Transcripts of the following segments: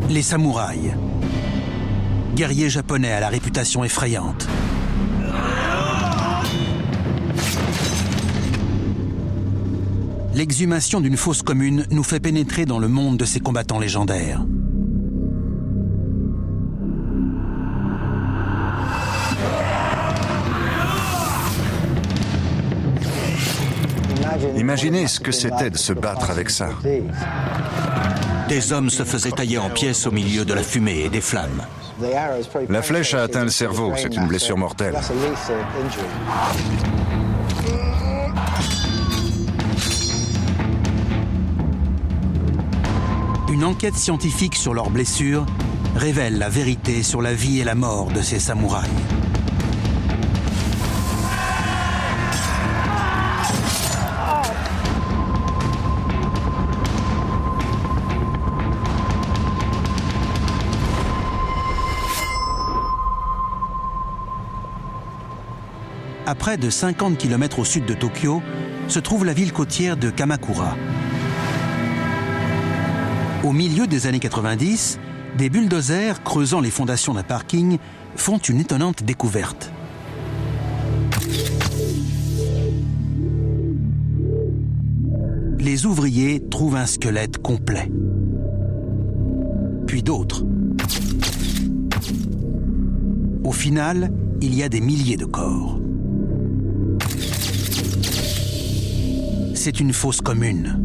Les samouraïs. Guerriers japonais à la réputation effrayante. L'exhumation d'une fosse commune nous fait pénétrer dans le monde de ces combattants légendaires. Imaginez ce que c'était de se battre avec ça. Des hommes se faisaient tailler en pièces au milieu de la fumée et des flammes. La flèche a atteint le cerveau, c'est une blessure mortelle. Une enquête scientifique sur leurs blessures révèle la vérité sur la vie et la mort de ces samouraïs. À près de 50 km au sud de Tokyo, se trouve la ville côtière de Kamakura. Au milieu des années 90, des bulldozers creusant les fondations d'un parking font une étonnante découverte. Les ouvriers trouvent un squelette complet. Puis d'autres. Au final, il y a des milliers de corps. C'est une fosse commune.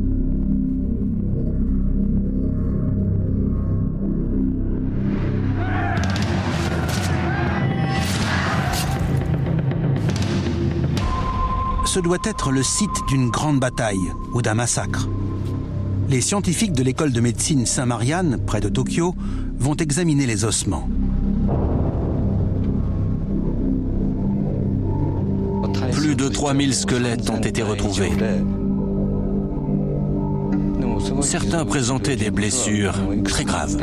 Ce doit être le site d'une grande bataille ou d'un massacre. Les scientifiques de l'école de médecine Saint-Marianne, près de Tokyo, vont examiner les ossements. Plus de 3000 squelettes ont été retrouvés. Certains présentaient des blessures très graves.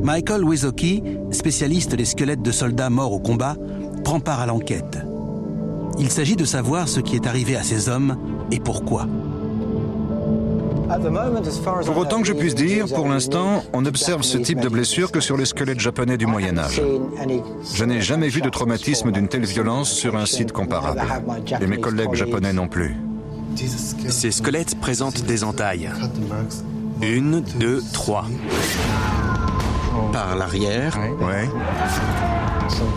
Michael Wizoki, spécialiste des squelettes de soldats morts au combat, prend part à l'enquête. Il s'agit de savoir ce qui est arrivé à ces hommes et pourquoi. Pour autant que je puisse dire, pour l'instant, on observe ce type de blessure que sur les squelettes japonais du Moyen-Âge. Je n'ai jamais vu de traumatisme d'une telle violence sur un site comparable. Et mes collègues japonais non plus. Ces squelettes présentent des entailles. 1, 2, 3. Par l'arrière. Ouais.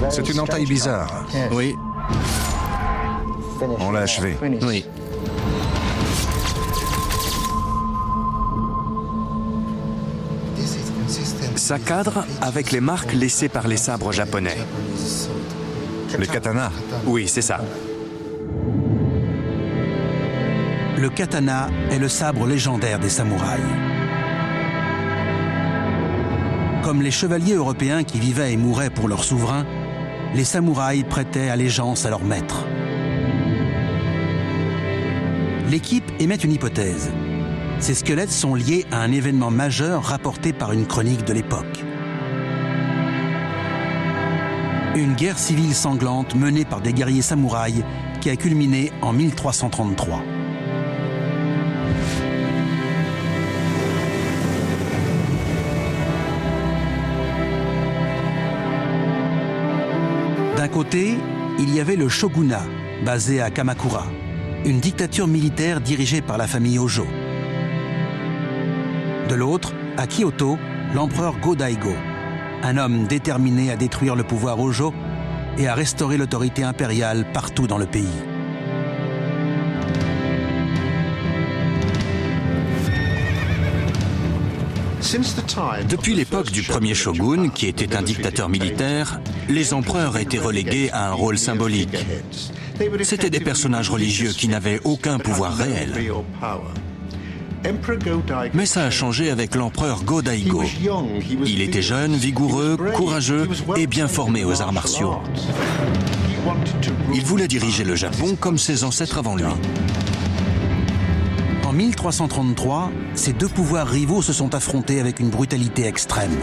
C'est une entaille bizarre. Oui. On l'a achevé. Oui. Ça cadre avec les marques laissées par les sabres japonais. Les katanas. Oui, c'est ça. Le katana est le sabre légendaire des samouraïs. Comme les chevaliers européens qui vivaient et mouraient pour leur souverain, les samouraïs prêtaient allégeance à leur maître. L'équipe émet une hypothèse. Ces squelettes sont liés à un événement majeur rapporté par une chronique de l'époque. Une guerre civile sanglante menée par des guerriers samouraïs qui a culminé en 1333. D'un côté, il y avait le shogunat, basé à Kamakura, une dictature militaire dirigée par la famille Hojo. De l'autre, à Kyoto, l'empereur Go-Daigo, un homme déterminé à détruire le pouvoir Hojo et à restaurer l'autorité impériale partout dans le pays. Depuis l'époque du premier shogun, qui était un dictateur militaire, les empereurs étaient relégués à un rôle symbolique. C'étaient des personnages religieux qui n'avaient aucun pouvoir réel. Mais ça a changé avec l'empereur Go-Daigo. Il était jeune, vigoureux, courageux et bien formé aux arts martiaux. Il voulait diriger le Japon comme ses ancêtres avant lui. En 1333, ces deux pouvoirs rivaux se sont affrontés avec une brutalité extrême.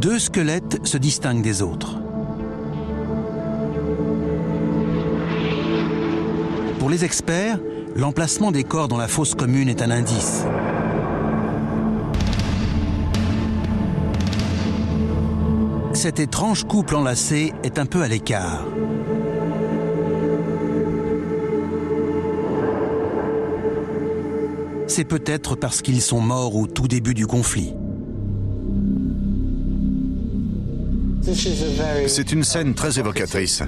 2 squelettes se distinguent des autres. Pour les experts, l'emplacement des corps dans la fosse commune est un indice. Cet étrange couple enlacé est un peu à l'écart. C'est peut-être parce qu'ils sont morts au tout début du conflit. C'est une scène très évocatrice.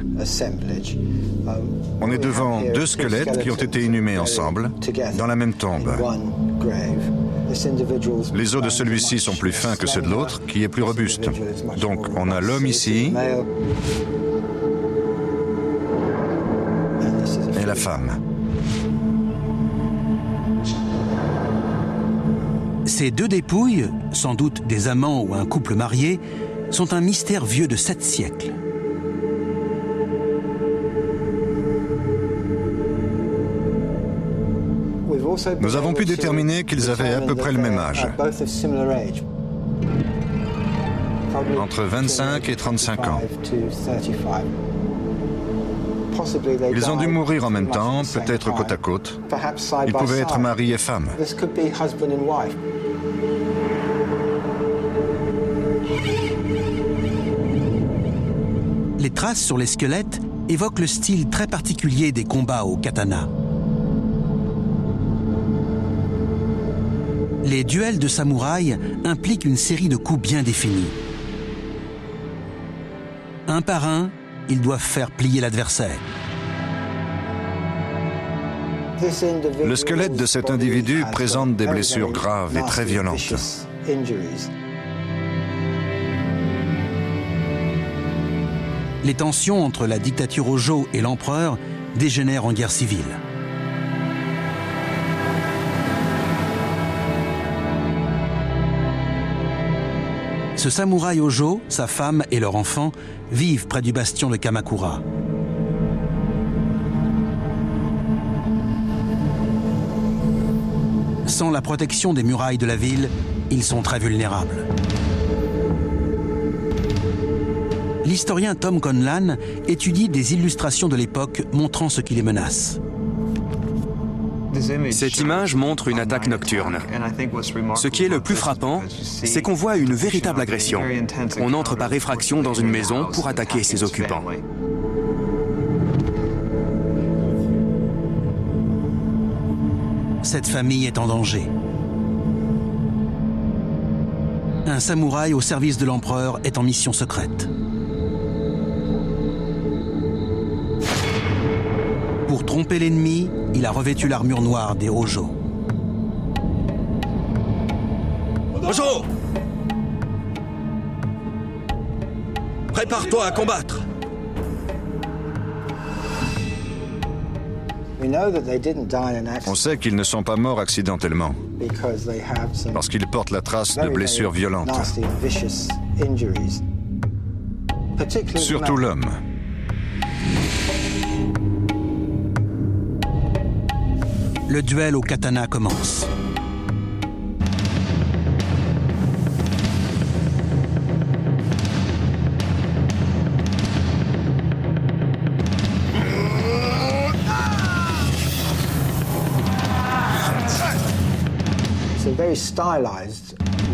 On est devant 2 squelettes qui ont été inhumés ensemble, dans la même tombe. Les os de celui-ci sont plus fins que ceux de l'autre, qui est plus robuste. Donc on a l'homme ici et la femme. Ces 2 dépouilles, sans doute des amants ou un couple marié, sont un mystère vieux de 7 siècles. Nous avons pu déterminer qu'ils avaient à peu près le même âge, entre 25 et 35 ans. Ils ont dû mourir en même temps, peut-être côte à côte. Ils pouvaient être mari et femme. Les traces sur les squelettes évoquent le style très particulier des combats au katana. Les duels de samouraïs impliquent une série de coups bien définis. Un par un, ils doivent faire plier l'adversaire. Le squelette de cet individu présente des blessures graves et très violentes. Les tensions entre la dictature Hojo et l'empereur dégénèrent en guerre civile. Ce samouraï Hojo, sa femme et leur enfant vivent près du bastion de Kamakura. Sans la protection des murailles de la ville, ils sont très vulnérables. L'historien Tom Conlan étudie des illustrations de l'époque montrant ce qui les menace. Cette image montre une attaque nocturne. Ce qui est le plus frappant, c'est qu'on voit une véritable agression. On entre par effraction dans une maison pour attaquer ses occupants. Cette famille est en danger. Un samouraï au service de l'empereur est en mission secrète. Pour tromper l'ennemi, il a revêtu l'armure noire des Hojo. Hojo! Prépare-toi à combattre! On sait qu'ils ne sont pas morts accidentellement, parce qu'ils portent la trace de blessures violentes. Surtout l'homme. Le duel au katana commence.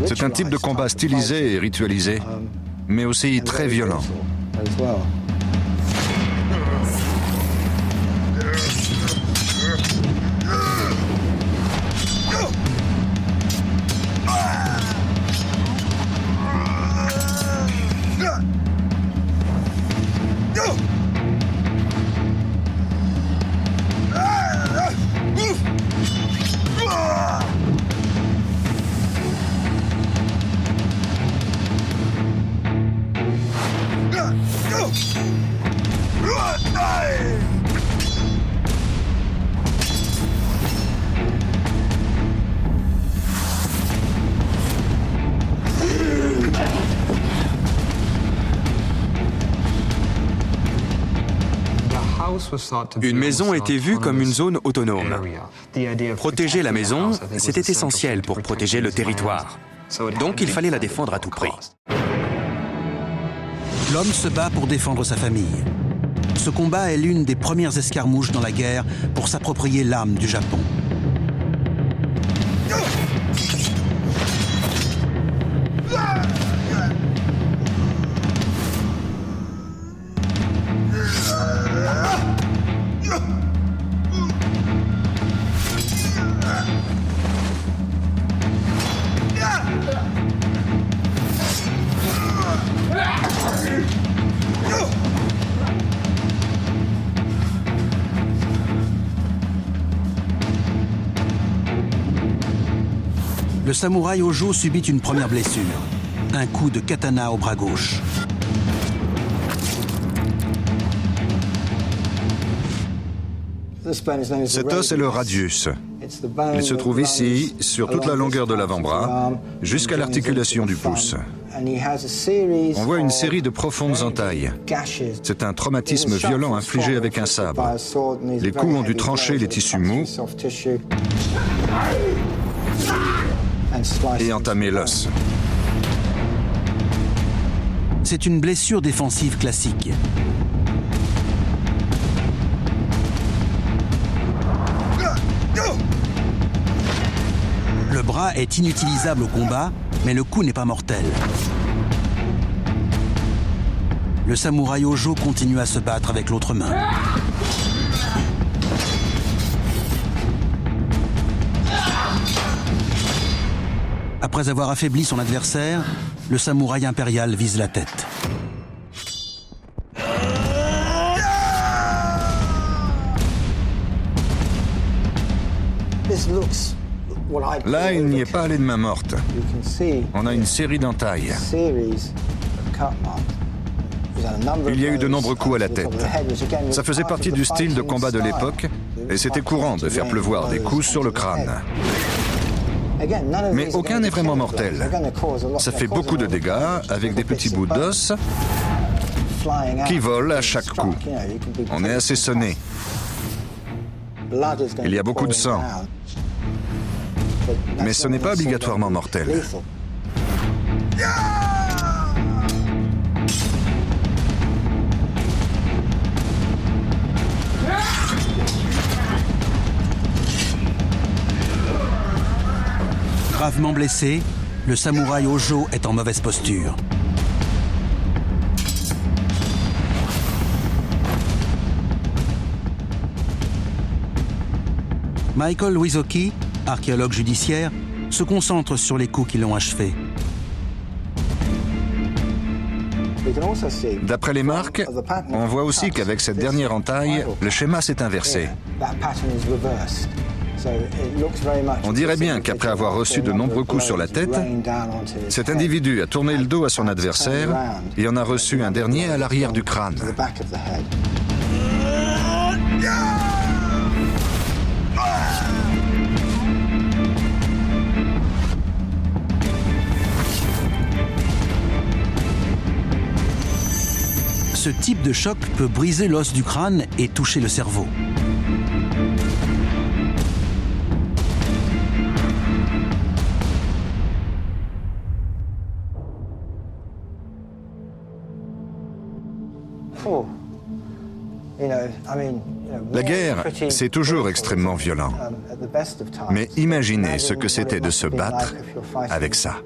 C'est un type de combat stylisé et ritualisé, mais aussi très violent. Une maison était vue comme une zone autonome. Protéger la maison, c'était essentiel pour protéger le territoire. Donc il fallait la défendre à tout prix. L'homme se bat pour défendre sa famille. Ce combat est l'une des premières escarmouches dans la guerre pour s'approprier l'âme du Japon. Le samouraï Hojo subit une première blessure, un coup de katana au bras gauche. Cet os est le radius. Il se trouve ici, sur toute la longueur de l'avant-bras, jusqu'à l'articulation du pouce. On voit une série de profondes entailles. C'est un traumatisme violent infligé avec un sabre. Les coups ont dû trancher les tissus mous et entamer l'os. C'est une blessure défensive classique. Le bras est inutilisable au combat, mais le coup n'est pas mortel. Le samouraï Hojo continue à se battre avec l'autre main. Après avoir affaibli son adversaire, le samouraï impérial vise la tête. Là, il n'y est pas allé de main morte. On a une série d'entailles. Il y a eu de nombreux coups à la tête. Ça faisait partie du style de combat de l'époque, et c'était courant de faire pleuvoir des coups sur le crâne. Mais aucun n'est vraiment mortel. Ça fait beaucoup de dégâts avec des petits bouts d'os qui volent à chaque coup. On est assez sonné. Il y a beaucoup de sang. Mais ce n'est pas obligatoirement mortel. Gravement blessé, le samouraï Hojo est en mauvaise posture. Michael Wisoki, archéologue judiciaire, se concentre sur les coups qui l'ont achevé. D'après les marques, on voit aussi qu'avec cette dernière entaille, le schéma s'est inversé. On dirait bien qu'après avoir reçu de nombreux coups sur la tête, cet individu a tourné le dos à son adversaire et en a reçu un dernier à l'arrière du crâne. Ce type de choc peut briser l'os du crâne et toucher le cerveau. La guerre, c'est toujours extrêmement violent. Mais imaginez ce que c'était de se battre avec ça.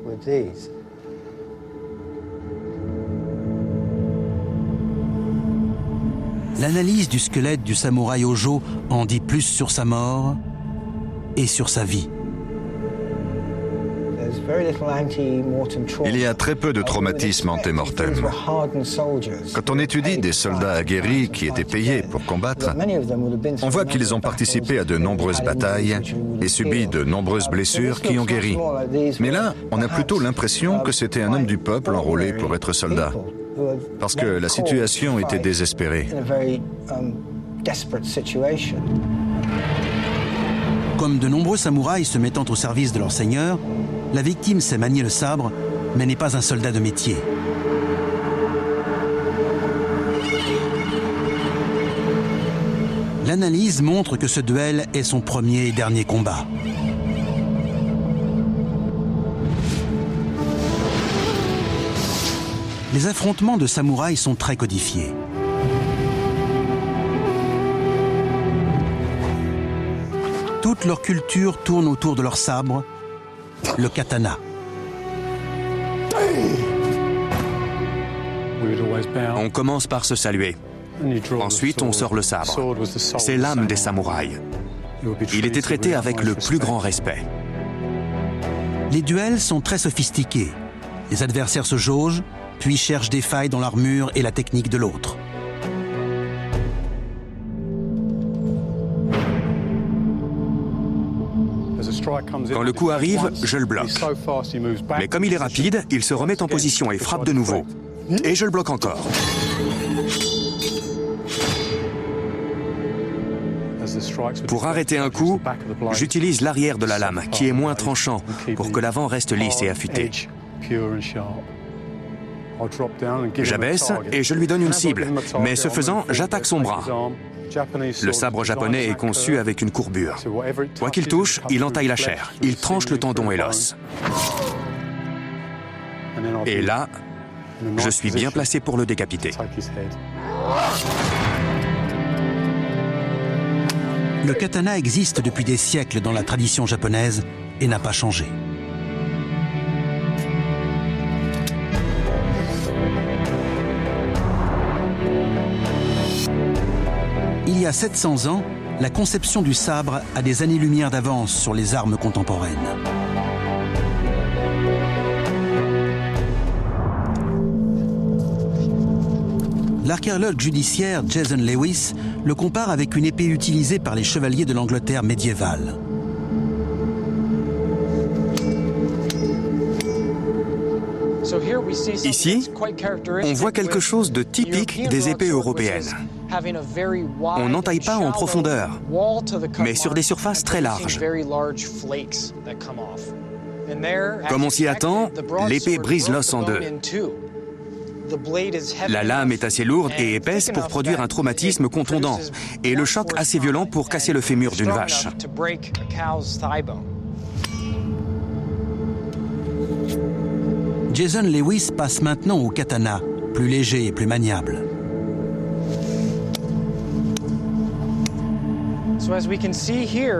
L'analyse du squelette du samouraï Hojo en dit plus sur sa mort et sur sa vie. Il y a très peu de traumatisme antémortem. Quand on étudie des soldats aguerris qui étaient payés pour combattre, on voit qu'ils ont participé à de nombreuses batailles et subi de nombreuses blessures qui ont guéri. Mais là, on a plutôt l'impression que c'était un homme du peuple enrôlé pour être soldat, parce que la situation était désespérée. Comme de nombreux samouraïs se mettant au service de leur seigneur, la victime sait manier le sabre, mais n'est pas un soldat de métier. L'analyse montre que ce duel est son premier et dernier combat. Les affrontements de samouraïs sont très codifiés. Toute leur culture tourne autour de leur sabre, le katana. On commence par se saluer. Ensuite, on sort le sabre. C'est l'âme des samouraïs. Il était traité avec le plus grand respect. Les duels sont très sophistiqués. Les adversaires se jaugent, puis cherchent des failles dans l'armure et la technique de l'autre. Quand le coup arrive, je le bloque. Mais comme il est rapide, il se remet en position et frappe de nouveau. Et je le bloque encore. Pour arrêter un coup, j'utilise l'arrière de la lame, qui est moins tranchant, pour que l'avant reste lisse et affûté. J'abaisse et je lui donne une cible, mais ce faisant, j'attaque son bras. Le sabre japonais est conçu avec une courbure. Quoi qu'il touche, il entaille la chair, il tranche le tendon et l'os. Et là, je suis bien placé pour le décapiter. Le katana existe depuis des siècles dans la tradition japonaise et n'a pas changé. Il y a 700 ans, la conception du sabre a des années-lumière d'avance sur les armes contemporaines. L'archéologue judiciaire Jason Lewis le compare avec une épée utilisée par les chevaliers de l'Angleterre médiévale. Ici, on voit quelque chose de typique des épées européennes. On n'entaille pas en profondeur, mais sur des surfaces très larges. Comme on s'y attend, l'épée brise l'os en deux. La lame est assez lourde et épaisse pour produire un traumatisme contondant, et le choc assez violent pour casser le fémur d'une vache. Jason Lewis passe maintenant au katana, plus léger et plus maniable.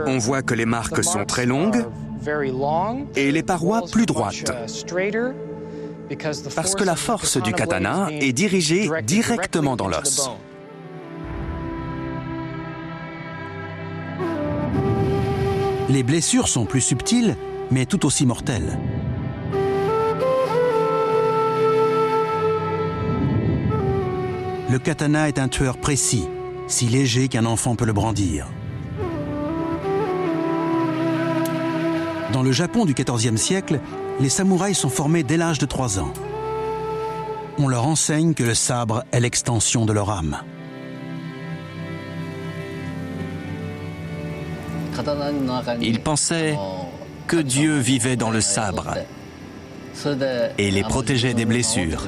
On voit que les marques sont très longues et les parois plus droites, parce que la force du katana est dirigée directement dans l'os. Les blessures sont plus subtiles, mais tout aussi mortelles. Le katana est un tueur précis, si léger qu'un enfant peut le brandir. Dans le Japon du XIVe siècle, les samouraïs sont formés dès l'âge de 3 ans. On leur enseigne que le sabre est l'extension de leur âme. Ils pensaient que Dieu vivait dans le sabre et les protégeait des blessures.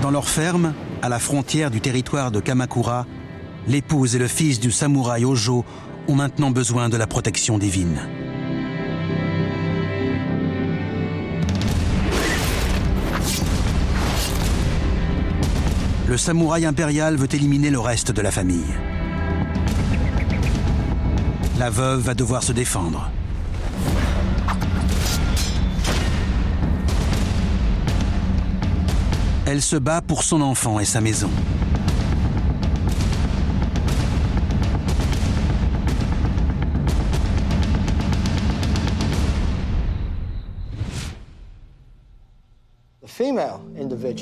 Dans leur ferme, à la frontière du territoire de Kamakura, l'épouse et le fils du samouraï Hojo ont maintenant besoin de la protection divine. Le samouraï impérial veut éliminer le reste de la famille. La veuve va devoir se défendre. Elle se bat pour son enfant et sa maison.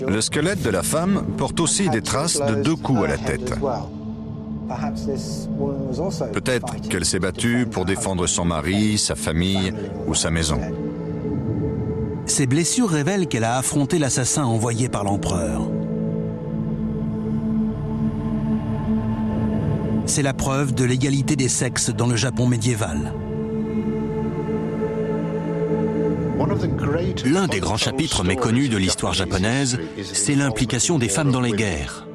Le squelette de la femme porte aussi des traces de 2 coups à la tête. Peut-être qu'elle s'est battue pour défendre son mari, sa famille ou sa maison. Ces blessures révèlent qu'elle a affronté l'assassin envoyé par l'empereur. C'est la preuve de l'égalité des sexes dans le Japon médiéval. L'un des grands chapitres méconnus de l'histoire japonaise, c'est l'implication des femmes dans les guerres.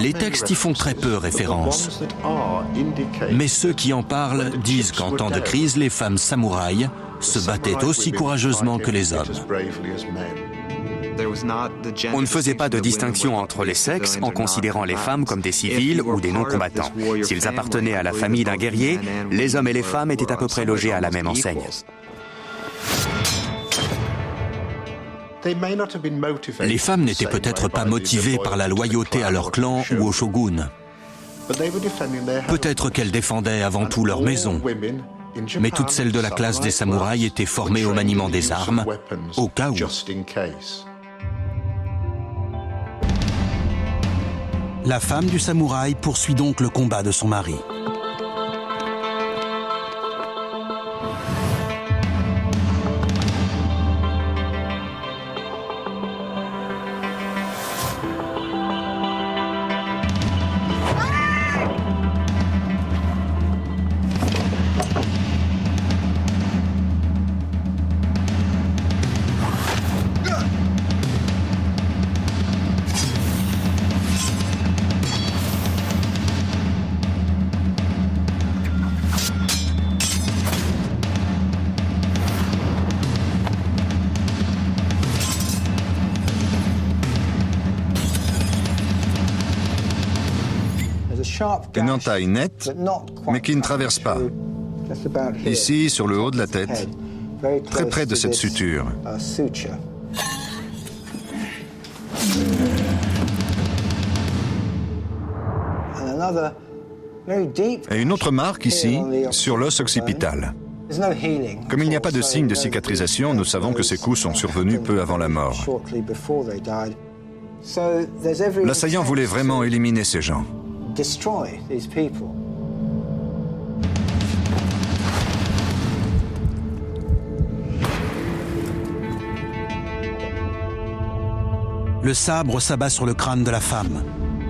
Les textes y font très peu référence. Mais ceux qui en parlent disent qu'en temps de crise, les femmes samouraïs se battaient aussi courageusement que les hommes. On ne faisait pas de distinction entre les sexes en considérant les femmes comme des civils ou des non-combattants. S'ils appartenaient à la famille d'un guerrier, les hommes et les femmes étaient à peu près logés à la même enseigne. Les femmes n'étaient peut-être pas motivées par la loyauté à leur clan ou au shogun. Peut-être qu'elles défendaient avant tout leur maison. Mais toutes celles de la classe des samouraïs étaient formées au maniement des armes, au cas où. La femme du samouraï poursuit donc le combat de son mari. Une entaille nette, mais qui ne traverse pas. Ici, sur le haut de la tête, très près de cette suture. Et une autre marque ici, sur l'os occipital. Comme il n'y a pas de signe de cicatrisation, nous savons que ces coups sont survenus peu avant la mort. L'assaillant voulait vraiment éliminer ces gens. Le sabre s'abat sur le crâne de la femme,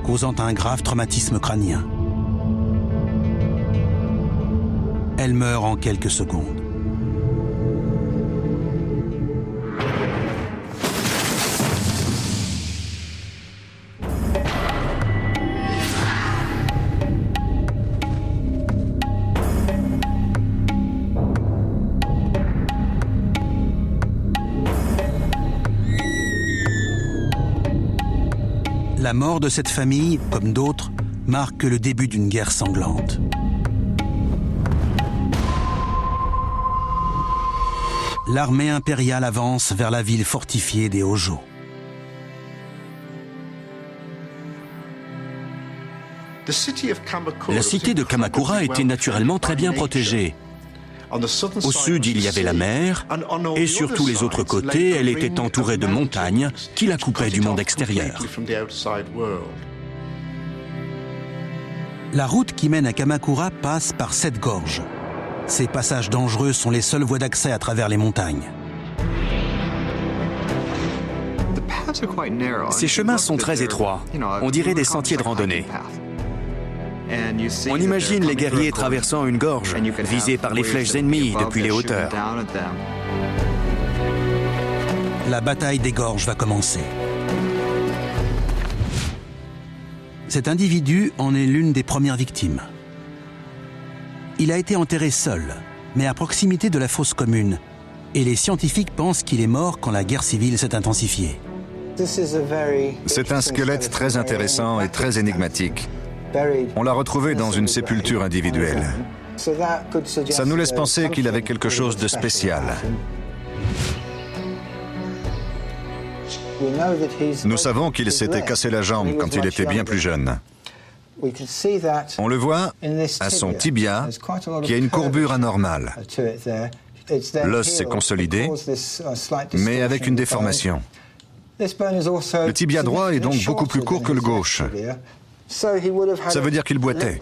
causant un grave traumatisme crânien. Elle meurt en quelques secondes. La mort de cette famille, comme d'autres, marque le début d'une guerre sanglante. L'armée impériale avance vers la ville fortifiée des Hojo. La cité de Kamakura était naturellement très bien protégée. Au sud, il y avait la mer, et sur tous les autres côtés, elle était entourée de montagnes qui la coupaient du monde extérieur. La route qui mène à Kamakura passe par 7 gorges. Ces passages dangereux sont les seules voies d'accès à travers les montagnes. Ces chemins sont très étroits, on dirait des sentiers de randonnée. On imagine les guerriers traversant une gorge, visés par les flèches ennemies depuis les hauteurs. La bataille des gorges va commencer. Cet individu en est l'une des premières victimes. Il a été enterré seul, mais à proximité de la fosse commune, et les scientifiques pensent qu'il est mort quand la guerre civile s'est intensifiée. C'est un squelette très intéressant et très énigmatique. On l'a retrouvé dans une sépulture individuelle. Ça nous laisse penser qu'il avait quelque chose de spécial. Nous savons qu'il s'était cassé la jambe quand il était bien plus jeune. On le voit à son tibia, qui a une courbure anormale. L'os s'est consolidé, mais avec une déformation. Le tibia droit est donc beaucoup plus court que le gauche. Ça veut dire qu'il boitait.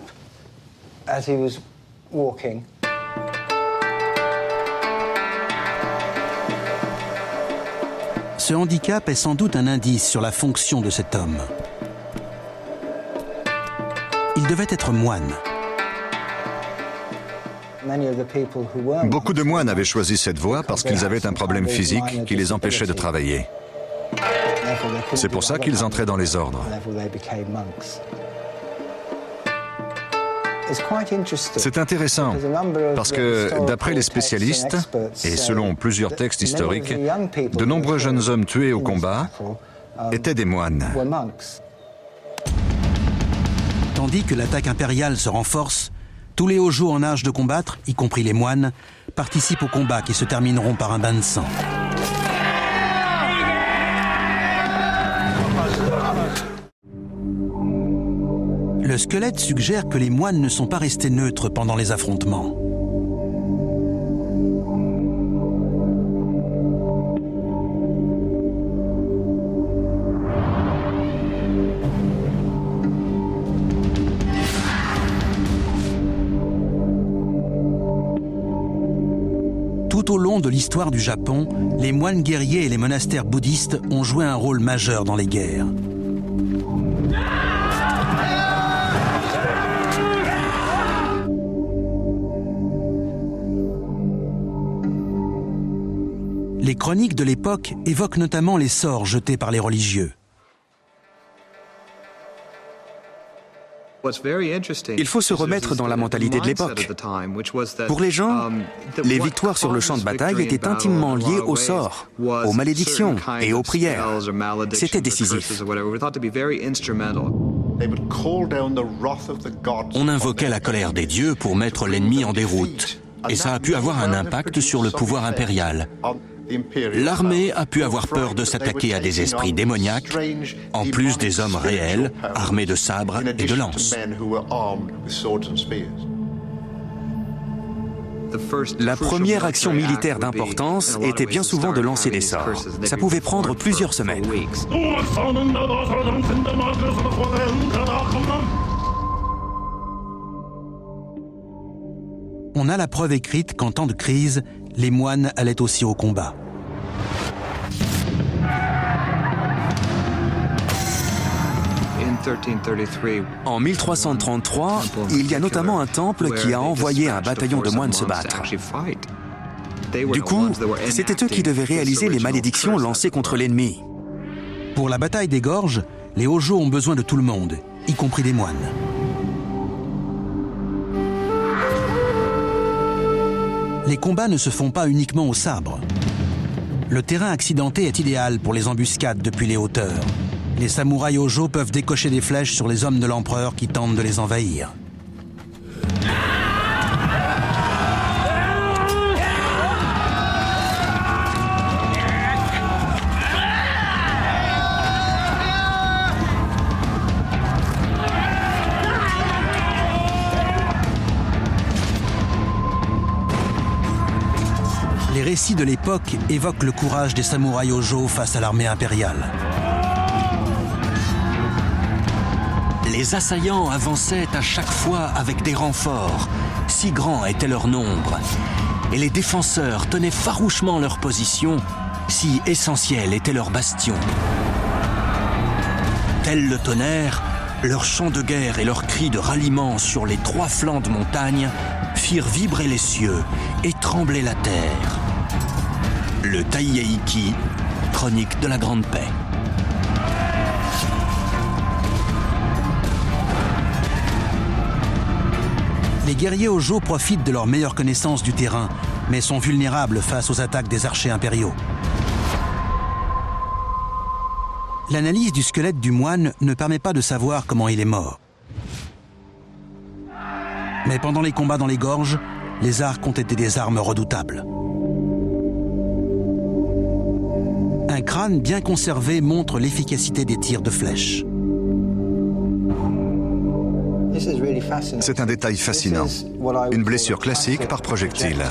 Ce handicap est sans doute un indice sur la fonction de cet homme. Il devait être moine. Beaucoup de moines avaient choisi cette voie parce qu'ils avaient un problème physique qui les empêchait de travailler. C'est pour ça qu'ils entraient dans les ordres. C'est intéressant parce que, d'après les spécialistes, et selon plusieurs textes historiques, de nombreux jeunes hommes tués au combat étaient des moines. Tandis que l'attaque impériale se renforce, tous les Hojo en âge de combattre, y compris les moines, participent aux combats qui se termineront par un bain de sang. Le squelette suggère que les moines ne sont pas restés neutres pendant les affrontements. Tout au long de l'histoire du Japon, les moines guerriers et les monastères bouddhistes ont joué un rôle majeur dans les guerres. Les chroniques de l'époque évoquent notamment les sorts jetés par les religieux. Il faut se remettre dans la mentalité de l'époque. Pour les gens, les victoires sur le champ de bataille étaient intimement liées aux sorts, aux malédictions et aux prières. C'était décisif. On invoquait la colère des dieux pour mettre l'ennemi en déroute. Et ça a pu avoir un impact sur le pouvoir impérial. L'armée a pu avoir peur de s'attaquer à des esprits démoniaques, en plus des hommes réels, armés de sabres et de lances. La première action militaire d'importance était bien souvent de lancer des sorts. Ça pouvait prendre plusieurs semaines. On a la preuve écrite qu'en temps de crise, les moines allaient aussi au combat. En 1333, il y a notamment un temple qui a envoyé un bataillon de moines se battre. Du coup, c'était eux qui devaient réaliser les malédictions lancées contre l'ennemi. Pour la bataille des gorges, les Hojo ont besoin de tout le monde, y compris des moines. Les combats ne se font pas uniquement au sabre. Le terrain accidenté est idéal pour les embuscades depuis les hauteurs. Les samouraïs Hojo peuvent décocher des flèches sur les hommes de l'empereur qui tentent de les envahir. Les récits de l'époque évoquent le courage des samouraïs Hojo face à l'armée impériale. Les assaillants avançaient à chaque fois avec des renforts, si grand était leur nombre. Et les défenseurs tenaient farouchement leur position, si essentiel était leur bastion. Tel le tonnerre, leurs chants de guerre et leurs cris de ralliement sur les trois flancs de montagne firent vibrer les cieux et trembler la terre. Le Taiheiki, chronique de la Grande Paix. Les guerriers Hojo profitent de leur meilleure connaissance du terrain, mais sont vulnérables face aux attaques des archers impériaux. L'analyse du squelette du moine ne permet pas de savoir comment il est mort. Mais pendant les combats dans les gorges, les arcs ont été des armes redoutables. Un crâne bien conservé montre l'efficacité des tirs de flèches. C'est un détail fascinant. Une blessure classique par projectile.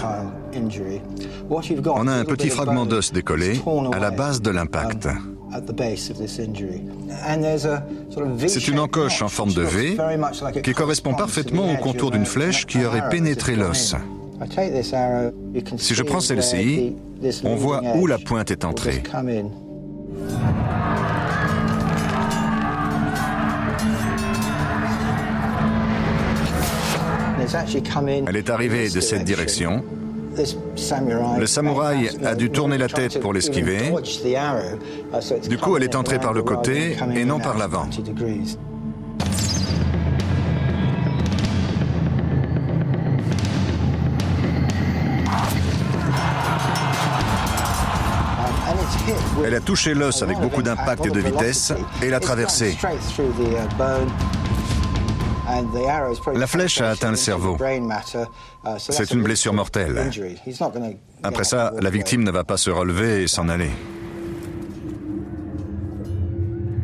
On a un petit fragment d'os décollé à la base de l'impact. C'est une encoche en forme de V qui correspond parfaitement au contour d'une flèche qui aurait pénétré l'os. Si je prends celle-ci, on voit où la pointe est entrée. Elle est arrivée de cette direction Le samouraï a dû tourner la tête pour l'esquiver. Du coup, elle est entrée par le côté et non par l'avant. Elle a touché l'os avec beaucoup d'impact et de vitesse et l'a traversé. La flèche a atteint le cerveau. C'est une blessure mortelle. Après ça, la victime ne va pas se relever et s'en aller.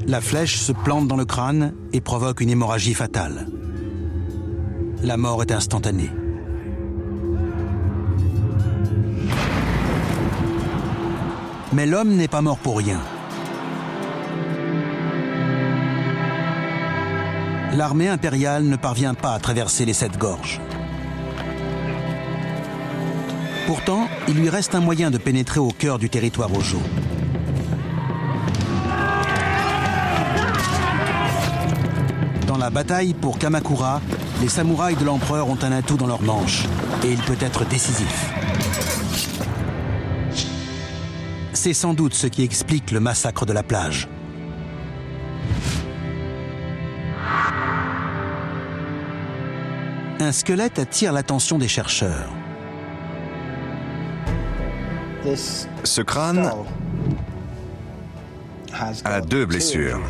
La flèche se plante dans le crâne et provoque une hémorragie fatale. La mort est instantanée. Mais l'homme n'est pas mort pour rien. L'armée impériale ne parvient pas à traverser les 7 gorges. Pourtant, il lui reste un moyen de pénétrer au cœur du territoire Hojo. Dans la bataille pour Kamakura, les samouraïs de l'empereur ont un atout dans leur manche, et il peut être décisif. C'est sans doute ce qui explique le massacre de la plage. Un squelette attire l'attention des chercheurs. Ce crâne a 2 blessures.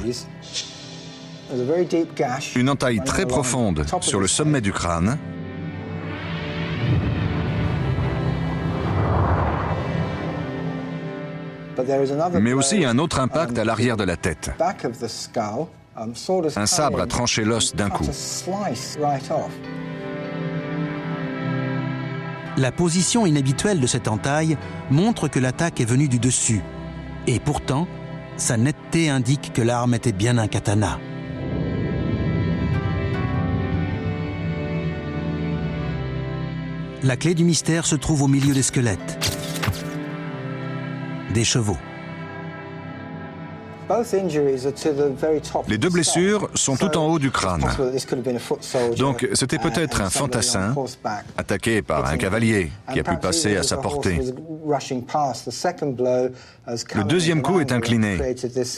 Une entaille très profonde sur le sommet du crâne mais aussi un autre impact à l'arrière de la tête. Un sabre a tranché l'os d'un coup. La position inhabituelle de cette entaille montre que l'attaque est venue du dessus. Et pourtant, sa netteté indique que l'arme était bien un katana. La clé du mystère se trouve au milieu des squelettes. Des chevaux. Les 2 blessures sont tout en haut du crâne. Donc c'était peut-être un fantassin attaqué par un cavalier qui a pu passer à sa portée. Le 2e coup est incliné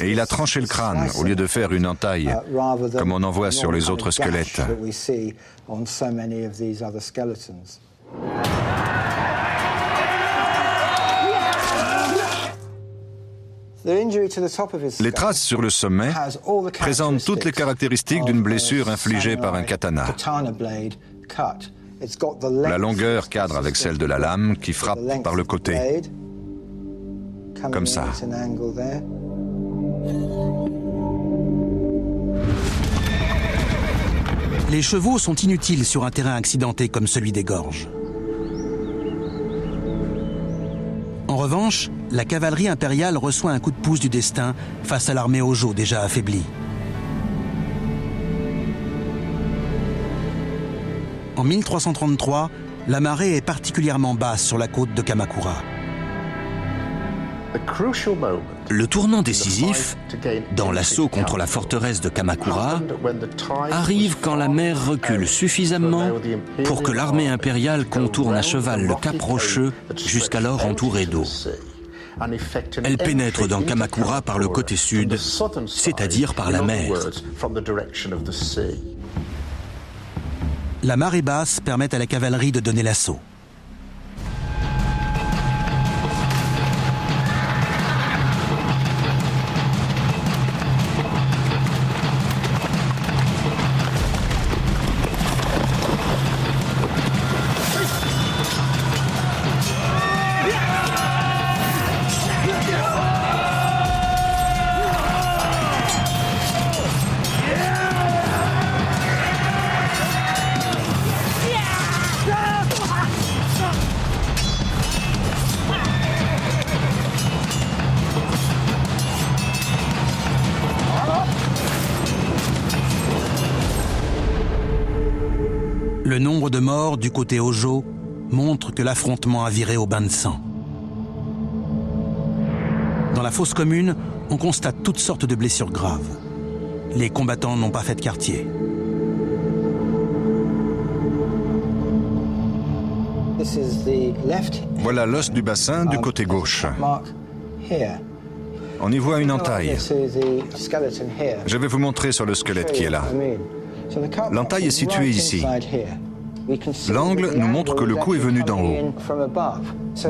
et il a tranché le crâne au lieu de faire une entaille comme on en voit sur les autres squelettes. Les traces sur le sommet présentent toutes les caractéristiques d'une blessure infligée par un katana. La longueur cadre avec celle de la lame qui frappe par le côté. Comme ça. Les chevaux sont inutiles sur un terrain accidenté comme celui des gorges. En revanche, la cavalerie impériale reçoit un coup de pouce du destin face à l'armée Hojo déjà affaiblie. En 1333, la marée est particulièrement basse sur la côte de Kamakura. Le tournant décisif, dans l'assaut contre la forteresse de Kamakura, arrive quand la mer recule suffisamment pour que l'armée impériale contourne à cheval le cap rocheux jusqu'alors entouré d'eau. Elle pénètre dans Kamakura par le côté sud, c'est-à-dire par la mer. La marée basse permet à la cavalerie de donner l'assaut. Le nombre de morts du côté Hojo montre que l'affrontement a viré au bain de sang. Dans la fosse commune, on constate toutes sortes de blessures graves. Les combattants n'ont pas fait de quartier. Voilà l'os du bassin du côté gauche. On y voit une entaille. Je vais vous montrer sur le squelette qui est là. L'entaille est située ici. L'angle nous montre que le coup est venu d'en haut.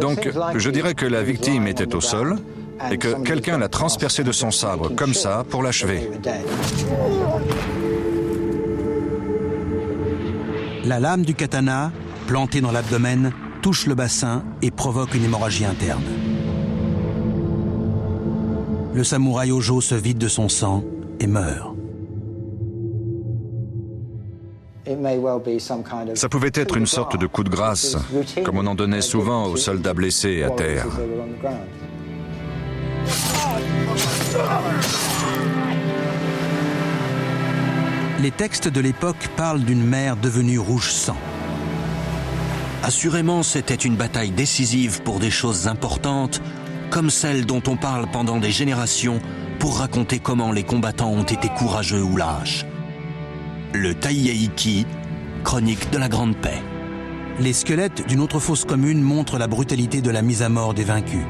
Donc, je dirais que la victime était au sol et que quelqu'un l'a transpercé de son sabre, comme ça, pour l'achever. La lame du katana, plantée dans l'abdomen, touche le bassin et provoque une hémorragie interne. Le samouraï Hojo se vide de son sang et meurt. Ça pouvait être une sorte de coup de grâce, comme on en donnait souvent aux soldats blessés à terre. Les textes de l'époque parlent d'une mer devenue rouge sang. Assurément, c'était une bataille décisive pour des choses importantes, comme celle dont on parle pendant des générations pour raconter comment les combattants ont été courageux ou lâches. Le Taiheiki, chronique de la Grande Paix. Les squelettes d'une autre fosse commune montrent la brutalité de la mise à mort des vaincus.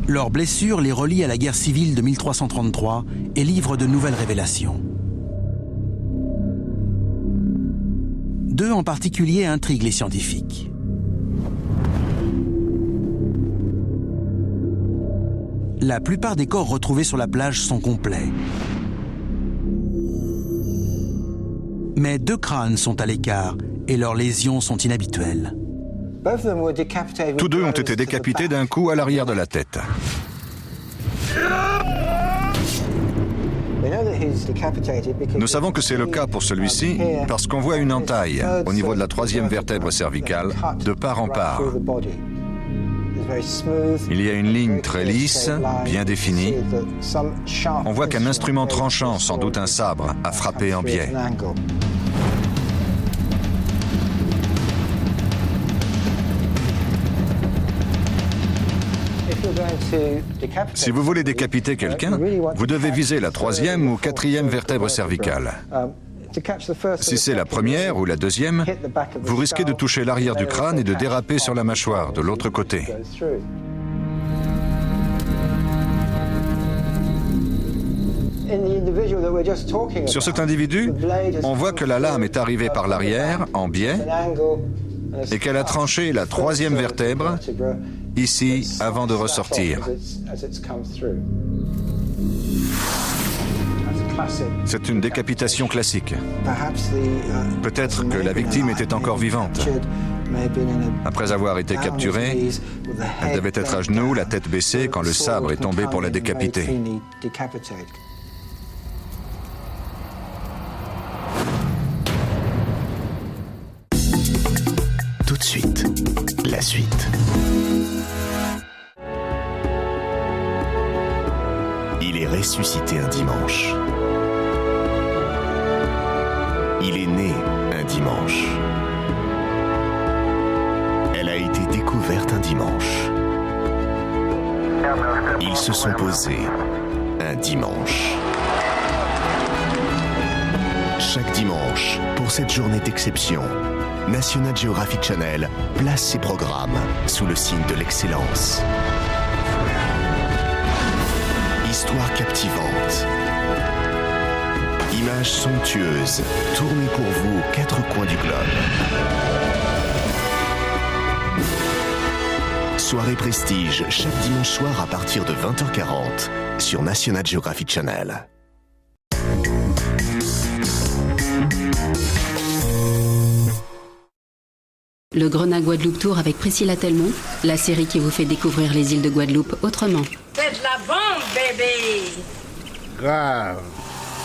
Leurs blessures les relient à la guerre civile de 1333 et livrent de nouvelles révélations. Deux en particulier intriguent les scientifiques. La plupart des corps retrouvés sur la plage sont complets. Mais deux crânes sont à l'écart et leurs lésions sont inhabituelles. Tous deux ont été décapités d'un coup à l'arrière de la tête. Nous savons que c'est le cas pour celui-ci parce qu'on voit une entaille au niveau de la troisième vertèbre cervicale de part en part. Il y a une ligne très lisse, bien définie. On voit qu'un instrument tranchant, sans doute un sabre, a frappé en biais. Si vous voulez décapiter quelqu'un, vous devez viser la troisième ou quatrième vertèbre cervicale. Si c'est la première ou la deuxième, vous risquez de toucher l'arrière du crâne et de déraper sur la mâchoire de l'autre côté. Sur cet individu, on voit que la lame est arrivée par l'arrière, en biais, et qu'elle a tranché la troisième vertèbre, ici, avant de ressortir. C'est une décapitation classique. Peut-être que la victime était encore vivante. Après avoir été capturée, elle devait être à genoux, la tête baissée, quand le sabre est tombé pour la décapiter. Tout de suite, la suite. Il est ressuscité un dimanche. Il est né un dimanche. Elle a été découverte un dimanche. Ils se sont posés un dimanche. Chaque dimanche, pour cette journée d'exception, National Geographic Channel place ses programmes sous le signe de l'excellence. Histoire captivante. Images somptueuses, tournées pour vous aux quatre coins du globe. Soirée prestige, chaque dimanche soir à partir de 20h40 sur National Geographic Channel. Le Grenat Guadeloupe Tour avec Priscilla Telmont, la série qui vous fait découvrir les îles de Guadeloupe autrement. C'est de la bombe, bébé! Grave.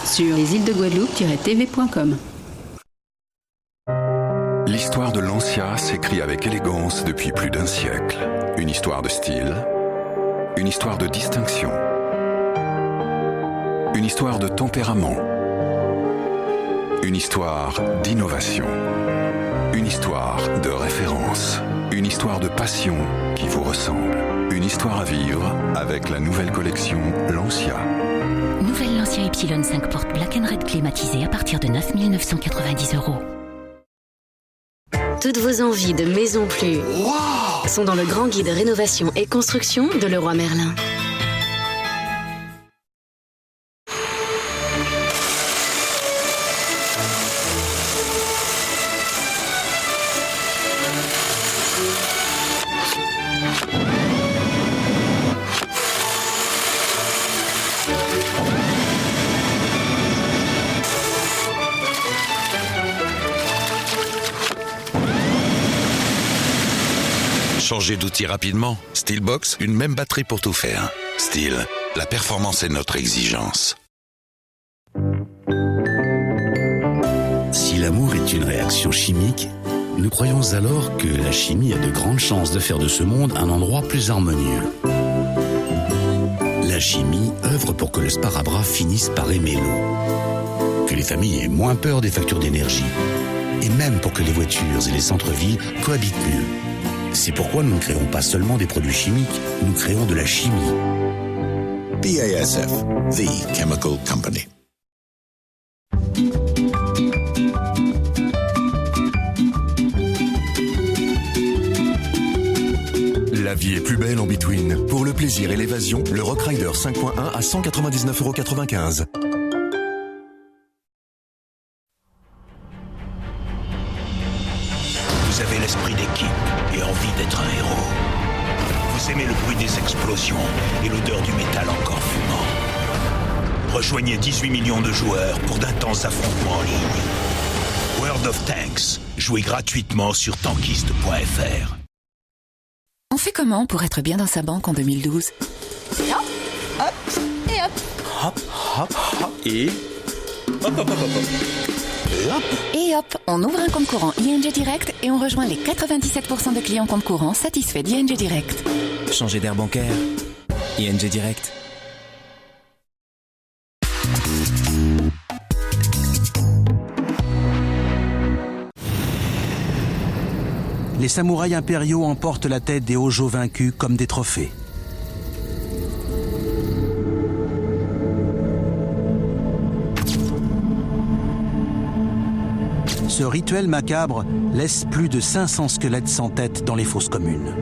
Sur lesilesdeguadeloupe-tv.com. L'histoire de Lancia s'écrit avec élégance depuis plus d'un siècle. Une histoire de style, une histoire de distinction, une histoire de tempérament, une histoire d'innovation, une histoire de référence, une histoire de passion qui vous ressemble, une histoire à vivre avec la nouvelle collection Lancia. Nouvelle Lancia Lancia Ypsilon 5 portes Black & Red climatisé à partir de 9 990 €. Toutes vos envies de maison plus sont dans le grand guide rénovation et construction de Leroy Merlin. Changer d'outil rapidement? Steelbox, une même batterie pour tout faire. Steel, la performance est notre exigence. Si l'amour est une réaction chimique, nous croyons alors que la chimie a de grandes chances de faire de ce monde un endroit plus harmonieux. La chimie œuvre pour que le sparadrap finisse par aimer l'eau, que les familles aient moins peur des factures d'énergie, et même pour que les voitures et les centres-villes cohabitent mieux. C'est pourquoi nous ne créons pas seulement des produits chimiques, nous créons de la chimie. BASF, The Chemical Company. La vie est plus belle en between. Pour le plaisir et l'évasion, le Rock Rider 5.1 à 199,95 €. Vous avez l'esprit d'équipe et envie d'être un héros. Vous aimez le bruit des explosions et l'odeur du métal encore fumant. Rejoignez 18 millions de joueurs pour d'intenses affrontements en ligne. World of Tanks, jouez gratuitement sur tankist.fr. On fait comment pour être bien dans sa banque en 2012? Hop, hop, et hop. Hop, hop, hop, et... Hop, hop, hop, hop, hop. Et hop, on ouvre un compte courant ING Direct et on rejoint les 97% de clients compte courant satisfaits d'ING Direct. Changer d'air bancaire. ING Direct. Les samouraïs impériaux emportent la tête des Hojo vaincus comme des trophées. Ce rituel macabre laisse plus de 500 squelettes sans tête dans les fosses communes.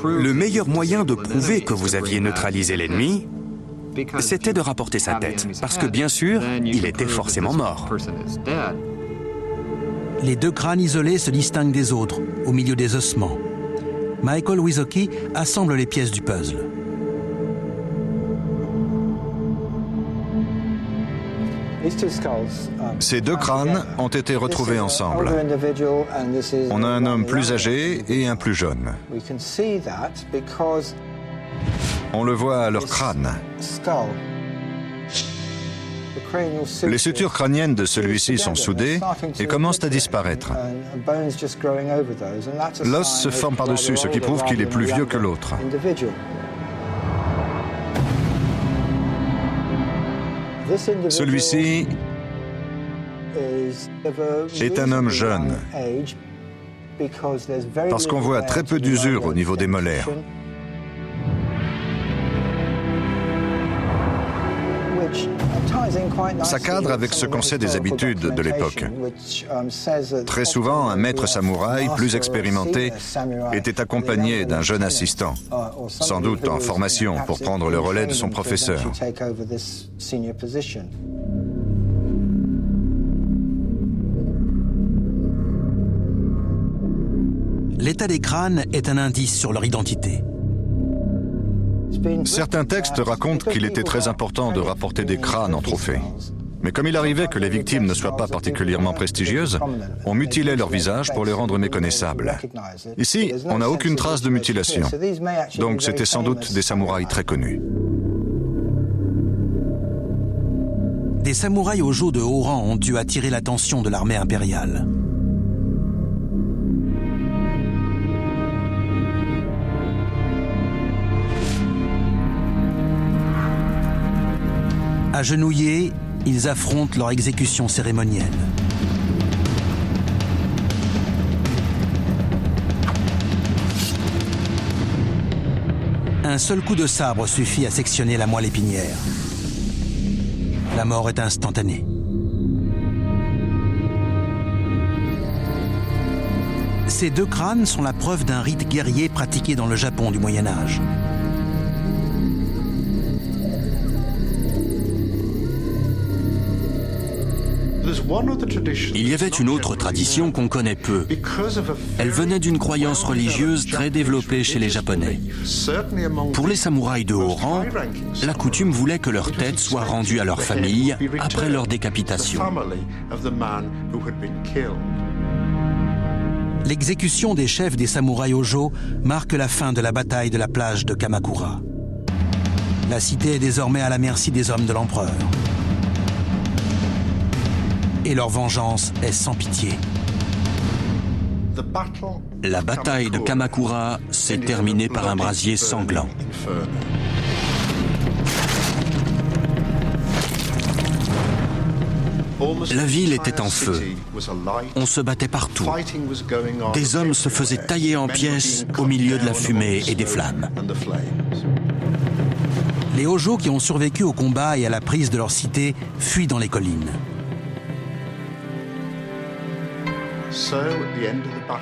Le meilleur moyen de prouver que vous aviez neutralisé l'ennemi, c'était de rapporter sa tête, parce que bien sûr, il était forcément mort. Les deux crânes isolés se distinguent des autres, au milieu des ossements. Michael Wisoki assemble les pièces du puzzle. Ces deux crânes ont été retrouvés ensemble. On a un homme plus âgé et un plus jeune. On le voit à leur crâne. Les sutures crâniennes de celui-ci sont soudées et commencent à disparaître. L'os se forme par-dessus, ce qui prouve qu'il est plus vieux que l'autre. Celui-ci est un homme jeune, parce qu'on voit très peu d'usure au niveau des molaires. Ça cadre avec ce qu'on sait des habitudes de l'époque. Très souvent, un maître samouraï plus expérimenté était accompagné d'un jeune assistant, sans doute en formation pour prendre le relais de son professeur. L'état des crânes est un indice sur leur identité. Certains textes racontent qu'il était très important de rapporter des crânes en trophée. Mais comme il arrivait que les victimes ne soient pas particulièrement prestigieuses, on mutilait leur visage pour les rendre méconnaissables. Ici, on n'a aucune trace de mutilation. Donc c'était sans doute des samouraïs très connus. Des samouraïs Hojo de haut rang ont dû attirer l'attention de l'armée impériale. Agenouillés, ils affrontent leur exécution cérémonielle. Un seul coup de sabre suffit à sectionner la moelle épinière. La mort est instantanée. Ces 2 crânes sont la preuve d'un rite guerrier pratiqué dans le Japon du Moyen Âge. Il y avait une autre tradition qu'on connaît peu. Elle venait d'une croyance religieuse très développée chez les Japonais. Pour les samouraïs de haut rang, la coutume voulait que leur tête soit rendue à leur famille après leur décapitation. L'exécution des chefs des samouraïs Hojo marque la fin de la bataille de la plage de Kamakura. La cité est désormais à la merci des hommes de l'empereur. Et leur vengeance est sans pitié. La bataille de Kamakura s'est terminée par un brasier sanglant. La ville était en feu. On se battait partout. Des hommes se faisaient tailler en pièces au milieu de la fumée et des flammes. Les Hojo qui ont survécu au combat et à la prise de leur cité fuient dans les collines.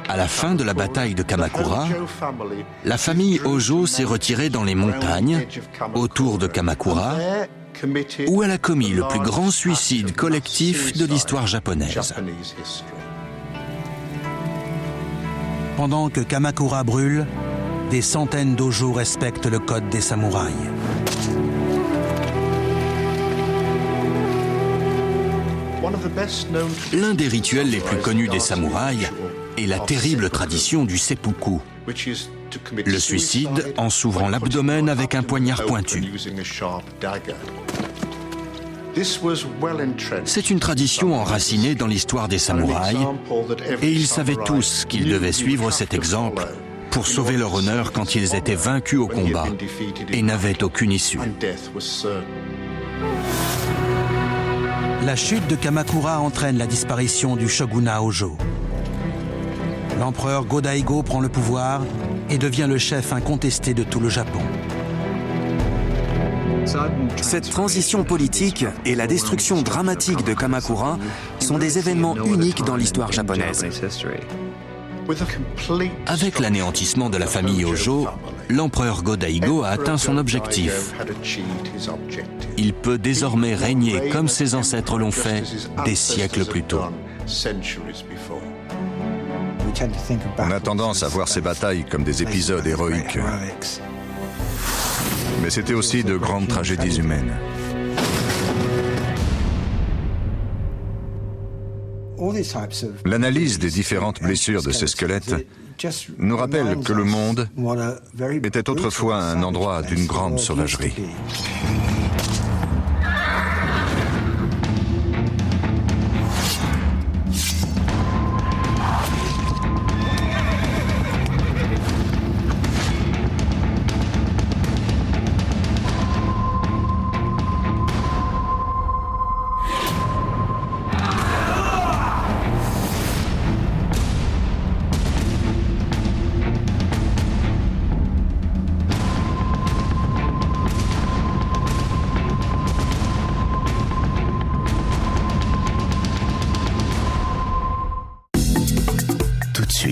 À la fin de la bataille de Kamakura, la famille Hojo s'est retirée dans les montagnes, autour de Kamakura, où elle a commis le plus grand suicide collectif de l'histoire japonaise. Pendant que Kamakura brûle, des centaines d'Hojo respectent le code des samouraïs. L'un des rituels les plus connus des samouraïs est la terrible tradition du seppuku, le suicide en s'ouvrant l'abdomen avec un poignard pointu. C'est une tradition enracinée dans l'histoire des samouraïs et ils savaient tous qu'ils devaient suivre cet exemple pour sauver leur honneur quand ils étaient vaincus au combat et n'avaient aucune issue. La chute de Kamakura entraîne la disparition du shogunat Hojo. L'empereur Go-Daigo prend le pouvoir et devient le chef incontesté de tout le Japon. Cette transition politique et la destruction dramatique de Kamakura sont des événements uniques dans l'histoire japonaise. Avec l'anéantissement de la famille Hojo, l'empereur Go-Daigo a atteint son objectif. Il peut désormais régner comme ses ancêtres l'ont fait des siècles plus tôt. On a tendance à voir ces batailles comme des épisodes héroïques. Mais c'était aussi de grandes tragédies humaines. L'analyse des différentes blessures de ces squelettes nous rappelle que le monde était autrefois un endroit d'une grande sauvagerie.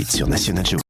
Sur National Geographic.